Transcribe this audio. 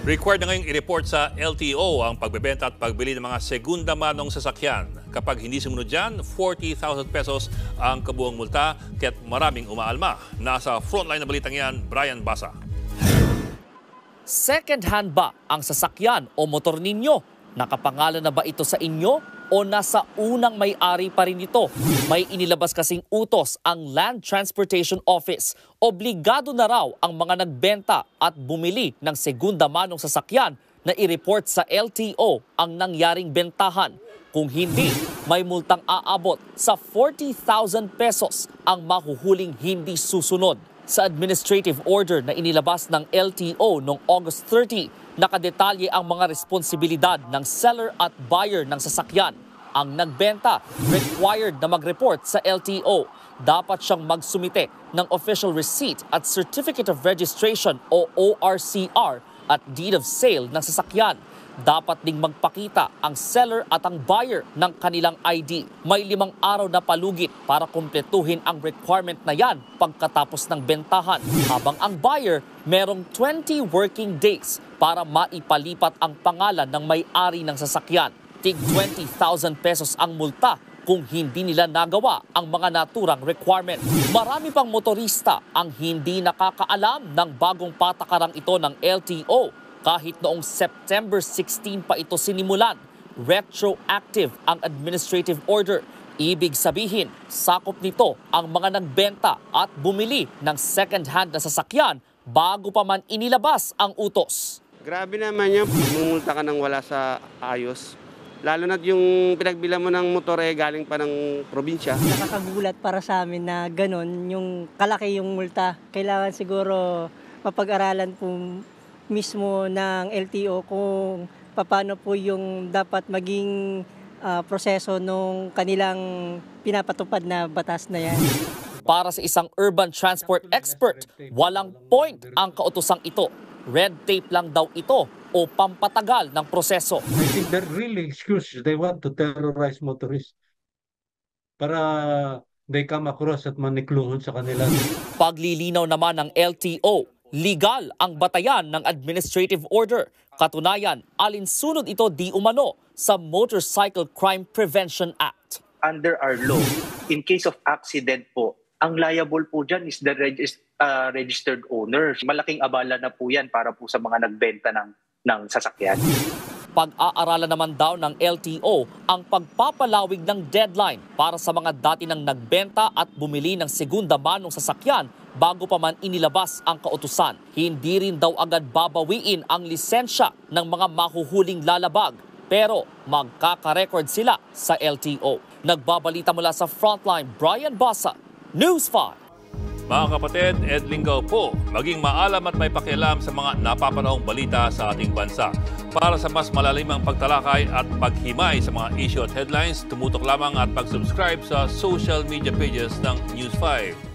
Required na ngayong i-report sa LTO ang pagbebenta at pagbili ng mga segunda manong sasakyan. Kapag hindi sumunod dyan, 40,000 pesos ang kabuang multa, kaya't maraming umaalma. Nasa frontline na balitang yan, Brian Basa. Second-hand ba ang sasakyan o motor ninyo? Nakapangalan na ba ito sa inyo o nasa unang may-ari pa rin ito? May inilabas kasing utos ang Land Transportation Office. Obligado na raw ang mga nagbenta at bumili ng segunda manong sasakyan na i-report sa LTO ang nangyaring bentahan. Kung hindi, may multang aabot sa 40,000 pesos ang mahuhuling hindi susunod. Sa administrative order na inilabas ng LTO noong August 30, nakadetalye ang mga responsibilidad ng seller at buyer ng sasakyan. Ang nagbenta, required na mag-report sa LTO. Dapat siyang magsumite ng official receipt at certificate of registration o ORCR at deed of sale ng sasakyan. Dapat ding magpakita ang seller at ang buyer ng kanilang ID. May 5 araw na palugit para kumpletuhin ang requirement na yan pagkatapos ng bentahan. Habang ang buyer, merong 20 working days para maipalipat ang pangalan ng may-ari ng sasakyan. Tig 20,000 pesos ang multa kung hindi nila nagawa ang mga naturang requirement. Marami pang motorista ang hindi nakakaalam ng bagong patakarang ito ng LTO. Kahit noong September 16 pa ito sinimulan, retroactive ang administrative order. Ibig sabihin, sakop nito ang mga nagbenta at bumili ng second-hand na sasakyan bago pa man inilabas ang utos. Grabe naman yan, mumulta ka nang wala sa ayos. Lalo na yung pinagbilan mo ng motor galing pa ng probinsya. Nakakagulat para sa amin na ganon, yung kalaki yung multa. Kailangan siguro mapag-aralan po mismo ng LTO kung paano po yung dapat maging proseso nung kanilang pinapatupad na batas na yan. Para sa isang urban transport expert, walang point ang kautosang ito. Red tape lang daw ito o pampatagal ng proseso. I think they're really excuse. They want to terrorize motorists para they come across at manikluhod sa kanila. Paglilinaw naman ng LTO, legal ang batayan ng administrative order. Katunayan, alinsunod ito di umano sa Motorcycle Crime Prevention Act. Under our law, in case of accident po, ang liable po dyan is the registered owner. Malaking abala na po yan para po sa mga nagbenta ng sasakyan. Pag-aaralan naman daw ng LTO ang pagpapalawig ng deadline para sa mga dati nang nagbenta at bumili ng segunda manong sasakyan bago pa man inilabas ang kautusan. Hindi rin daw agad babawiin ang lisensya ng mga mahuhuling lalabag, pero magkaka-record sila sa LTO. Nagbabalita mula sa Frontline, Brian Basa, News 5. Mga kapatid, Ed Lingaw po, maging maalam at may pakialam sa mga napapanahong balita sa ating bansa. Para sa mas malalimang pagtalakay at paghimay sa mga issue at headlines, tumutok lamang at pag-subscribe sa social media pages ng News 5.